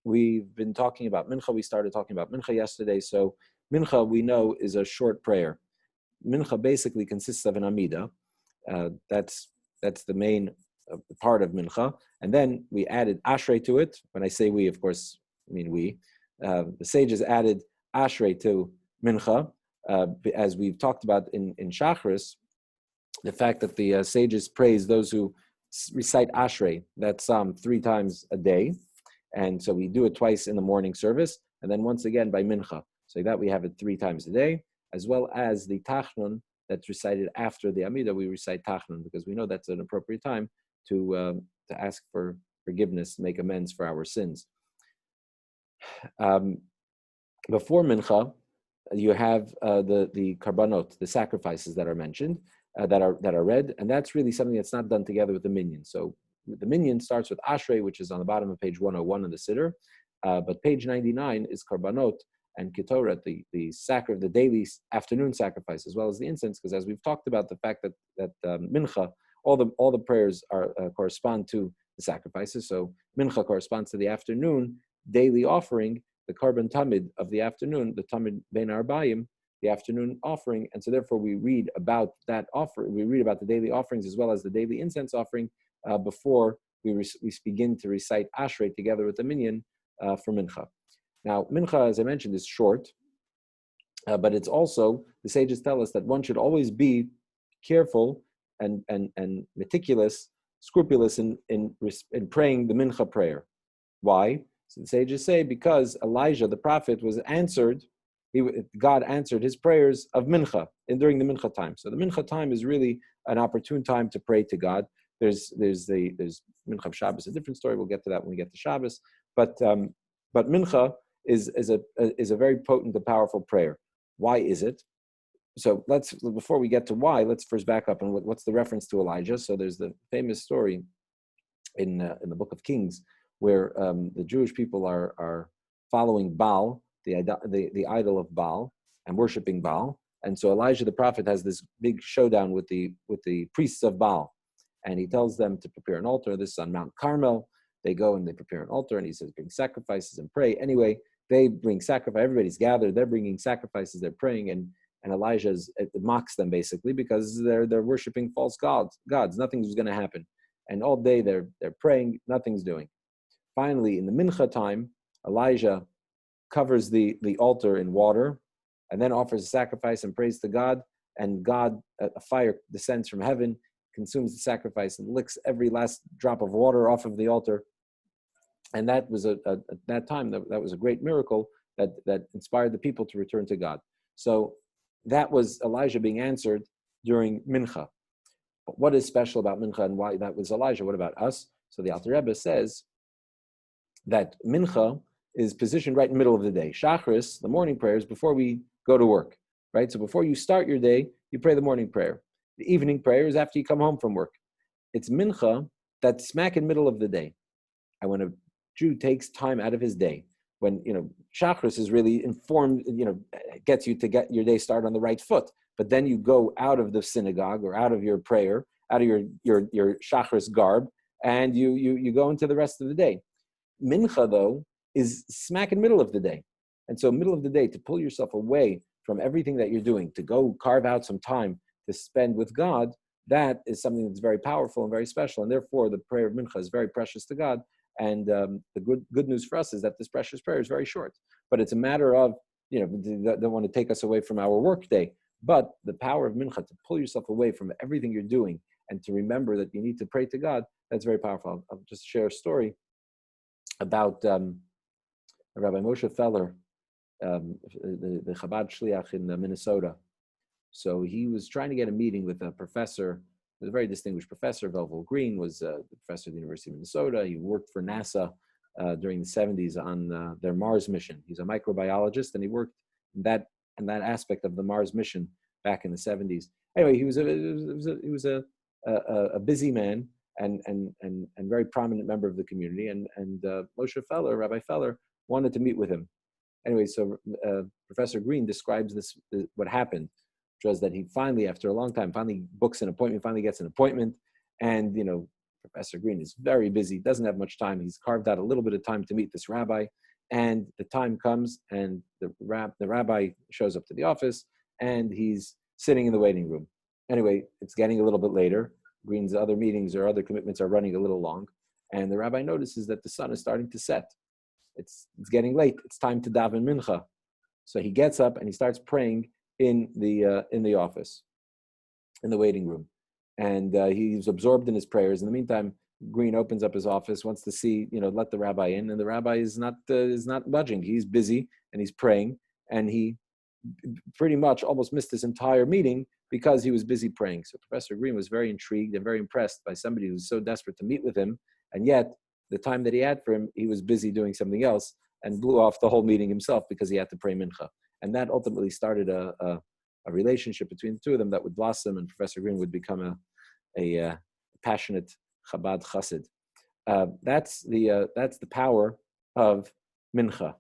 we've been talking about Minchah. We started talking about Minchah yesterday. So Minchah, we know, is a short prayer. Minchah basically consists of an Amidah. That's the main part of Minchah. And then we added Ashrei to it. When I say we, of course, I mean we. The sages added Ashrei to Minchah. As we've talked about in Shachris, the fact that the sages praise those who recite Ashrei, that psalm 3 times a day. And so we do it twice in the morning service, and then once again by Minchah. So that we have it 3 times a day, as well as the Tachnun that's recited after the Amidah. We recite Tachnun because we know that's an appropriate time to ask for forgiveness, make amends for our sins. Before Minchah, you have the karbanot, the sacrifices that are mentioned, that are read, and that's really something that's not done together with the minyan. So the minyan starts with Ashrei, which is on the bottom of page 101 of the Siddur, but page 99 is karbanot and ketoret, the daily afternoon sacrifice, as well as the incense, because as we've talked about, the fact that Minchah, all the prayers are correspond to the sacrifices. So Minchah corresponds to the afternoon daily offering, the karban tamid of the afternoon, the tamid ben arbayim, the afternoon offering, and so therefore we read about that offering. We read about the daily offerings as well as the daily incense offering before we begin to recite Ashrei together with the minyan for Minchah. Now, Minchah, as I mentioned, is short, but it's also, the sages tell us that one should always be careful and meticulous, scrupulous in praying the Minchah prayer. Why? So the sages say because Elijah, the prophet, was answered. God answered his prayers of Minchah during the Minchah time. So the Minchah time is really an opportune time to pray to God. There's Minchah of Shabbos, a different story. We'll get to that when we get to Shabbos. But Minchah is a very potent and powerful prayer. Why is it? So before we get to why, let's first back up and what's the reference to Elijah. So there's the famous story in the Book of Kings where the Jewish people are following Baal, the idol of Baal, and worshiping Baal. And so Elijah the prophet has this big showdown with the priests of Baal, and he tells them to prepare an altar. This is on Mount Carmel. They go and they prepare an altar, and he says, bring sacrifices and pray. Anyway, they bring sacrifice. Everybody's gathered. They're bringing sacrifices. They're praying, and Elijah mocks them basically because they're worshiping false gods. Nothing's going to happen, and all day they're praying. Nothing's doing. Finally, in the Minchah time, Elijah covers the altar in water, and then offers a sacrifice and prays to God, and God, a fire descends from heaven, consumes the sacrifice, and licks every last drop of water off of the altar. And that was at that time, that was a great miracle that inspired the people to return to God. So that was Elijah being answered during Minchah. But what is special about Minchah and why that was Elijah? What about us? So the Alter Rebbe says that Minchah is positioned right in the middle of the day. Shachris, the morning prayers, before we go to work, right? So before you start your day, you pray the morning prayer. The evening prayer is after you come home from work. It's Minchah that's smack in the middle of the day. And when a Jew takes time out of his day, when, Shachris is really informed, gets you to get your day started on the right foot. But then you go out of the synagogue or out of your prayer, out of your Shachris garb, and you go into the rest of the day. Minchah, though, is smack in the middle of the day. And so middle of the day, to pull yourself away from everything that you're doing, to go carve out some time to spend with God, that is something that's very powerful and very special. And therefore, the prayer of Minchah is very precious to God. And the good news for us is that this precious prayer is very short. But it's a matter of, they don't want to take us away from our work day. But the power of Minchah, to pull yourself away from everything you're doing and to remember that you need to pray to God, that's very powerful. I'll just share a story about Rabbi Moshe Feller, the Chabad Shliach in Minnesota. So he was trying to get a meeting with a professor, a very distinguished professor. Velvel Green was the professor at the University of Minnesota. He worked for NASA during the 70s on their Mars mission. He's a microbiologist, and he worked in that aspect of the Mars mission back in the 70s. Anyway, he was a busy man and very prominent member of the community. And Moshe Feller, Rabbi Feller, wanted to meet with him. Anyway, so Professor Green describes what happened, which was that he finally, after a long time, finally books an appointment, finally gets an appointment, and Professor Green is very busy, doesn't have much time. He's carved out a little bit of time to meet this rabbi, and the time comes, and the rabbi shows up to the office, and he's sitting in the waiting room. Anyway, it's getting a little bit later. Green's other meetings or other commitments are running a little long, and the rabbi notices that the sun is starting to set. It's getting late. It's time to daven mincha. So he gets up and he starts praying in the office, in the waiting room, and he's absorbed in his prayers. In the meantime, Green opens up his office, wants to see, let the rabbi in, and the rabbi is not budging. He's busy and he's praying, and he pretty much almost missed his entire meeting because he was busy praying. So Professor Green was very intrigued and very impressed by somebody who was so desperate to meet with him, and yet the time that he had for him, he was busy doing something else and blew off the whole meeting himself because he had to pray mincha. And that ultimately started a relationship between the two of them that would blossom, and Professor Green would become a passionate Chabad chassid. That's the power of mincha.